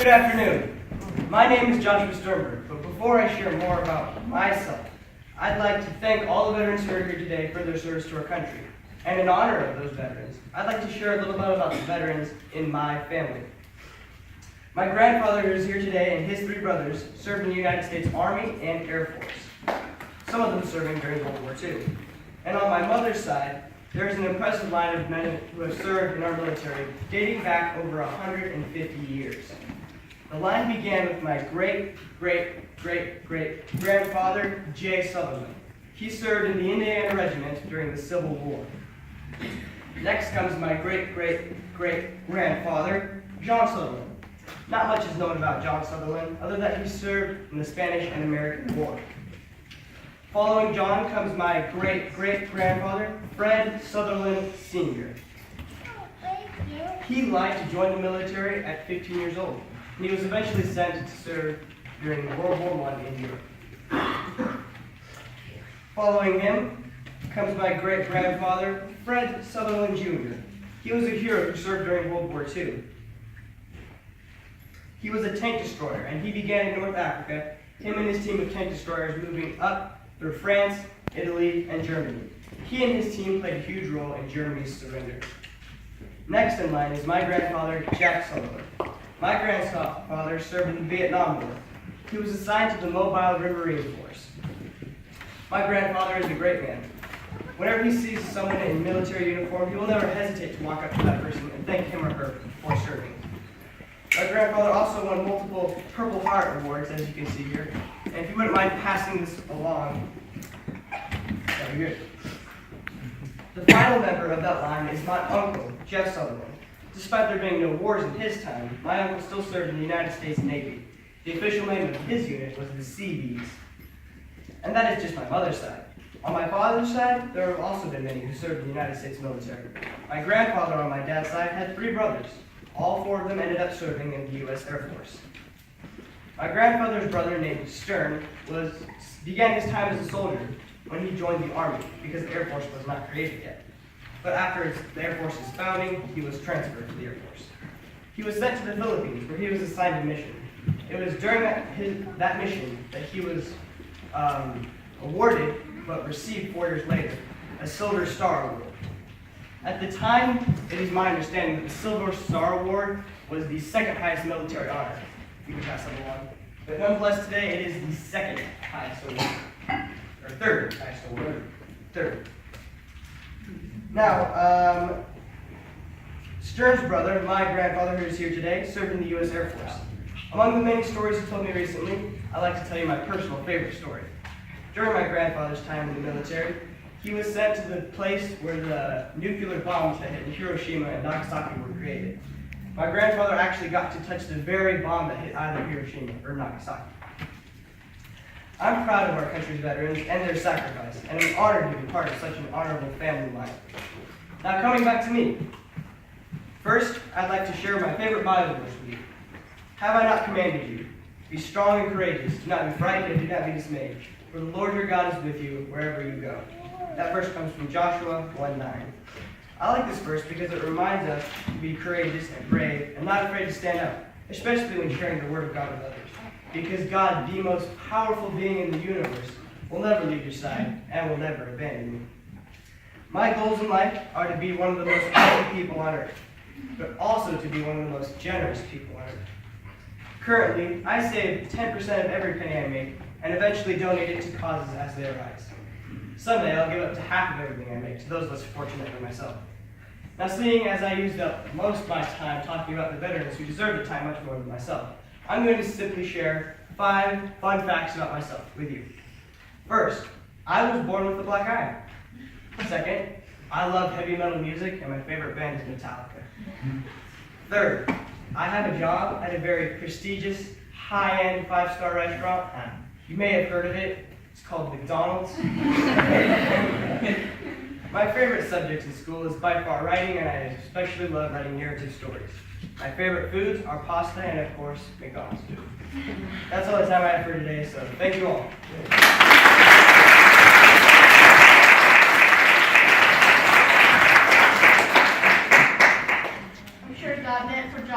Good afternoon. My name is Joshua Sternberg, but before I share more about myself, I'd like to thank all the veterans who are here today for their service to our country. And in honor of those veterans, I'd like to share a little bit about the veterans in my family. My grandfather, who is here today, and his three brothers served in the United States Army and Air Force, some of them serving during World War II. And on my mother's side, there is an impressive line of men who have served in our military dating back over 150 years. The line began with my great-great-great-great-grandfather, Jay Sutherland. He served in the Indiana Regiment during the Civil War. Next comes my great-great-great-grandfather, John Sutherland. Not much is known about John Sutherland, other than he served in the Spanish and American War. Following John comes my great-great-grandfather, Fred Sutherland Sr. He liked to join the military at 15 years old, and he was eventually sent to serve during World War I in Europe. Following him comes my great-grandfather, Fred Sutherland Jr. He was a hero who served during World War II. He was a tank destroyer, and he began in North Africa, him and his team of tank destroyers moving up through France, Italy, and Germany. He and his team played a huge role in Germany's surrender. Next in line is my grandfather, Jack Sutherland. My grandfather served in the Vietnam War. He was assigned to the Mobile Riverine Force. My grandfather is a great man. Whenever he sees someone in military uniform, he will never hesitate to walk up to that person and thank him or her for serving. My grandfather also won multiple Purple Heart Awards, as you can see here. And if you wouldn't mind passing this along, that'd be good. The final member of that line is my uncle, Jeff Sutherland. Despite there being no wars in his time, my uncle still served in the United States Navy. The official name of his unit was the Seabees. And that is just my mother's side. On my father's side, there have also been many who served in the United States military. My grandfather on my dad's side had three brothers. All four of them ended up serving in the U.S. Air Force. My grandfather's brother, named Stern, began his time as a soldier when he joined the Army because the Air Force was not created yet. But after the Air Force's founding, he was transferred to the Air Force. He was sent to the Philippines, where he was assigned a mission. It was during that mission that he was awarded, but received 4 years later, a Silver Star Award. At the time, it is my understanding that the Silver Star Award was the second highest military honor. You can pass that along. But nonetheless, today it is the second highest award. Or third highest award. Third. Now, Stern's brother, my grandfather who is here today, served in the U.S. Air Force. Among the many stories he told me recently, I'd like to tell you my personal favorite story. During my grandfather's time in the military, he was sent to the place where the nuclear bombs that hit Hiroshima and Nagasaki were created. My grandfather actually got to touch the very bomb that hit either Hiroshima or Nagasaki. I'm proud of our country's veterans and their sacrifice, and I'm honored to be part of such an honorable family line. Now coming back to me. First, I'd like to share my favorite Bible verse with you. Have I not commanded you? Be strong and courageous, do not be frightened and do not be dismayed, for the Lord your God is with you wherever you go. That verse comes from Joshua 1:9. I like this verse because it reminds us to be courageous and brave and not afraid to stand up, especially when sharing the word of God with others. Because God, the most powerful being in the universe, will never leave your side and will never abandon you. My goals in life are to be one of the most happy people on earth, but also to be one of the most generous people on earth. Currently, I save 10% of every penny I make and eventually donate it to causes as they arise. Someday, I'll give up to half of everything I make to those less fortunate than myself. Now, seeing as I used up most of my time talking about the veterans who deserve the time much more than myself, I'm going to simply share 5 fun facts about myself with you. First, I was born with a black eye. Second, I love heavy metal music and my favorite band is Metallica. Third, I have a job at a very prestigious, high-end 5-star restaurant. You may have heard of it. It's called McDonald's. My favorite subject in school is by far writing, and I especially love writing narrative stories. My favorite foods are pasta and, of course, McDonald's food. That's all the time I have for today, so thank you all.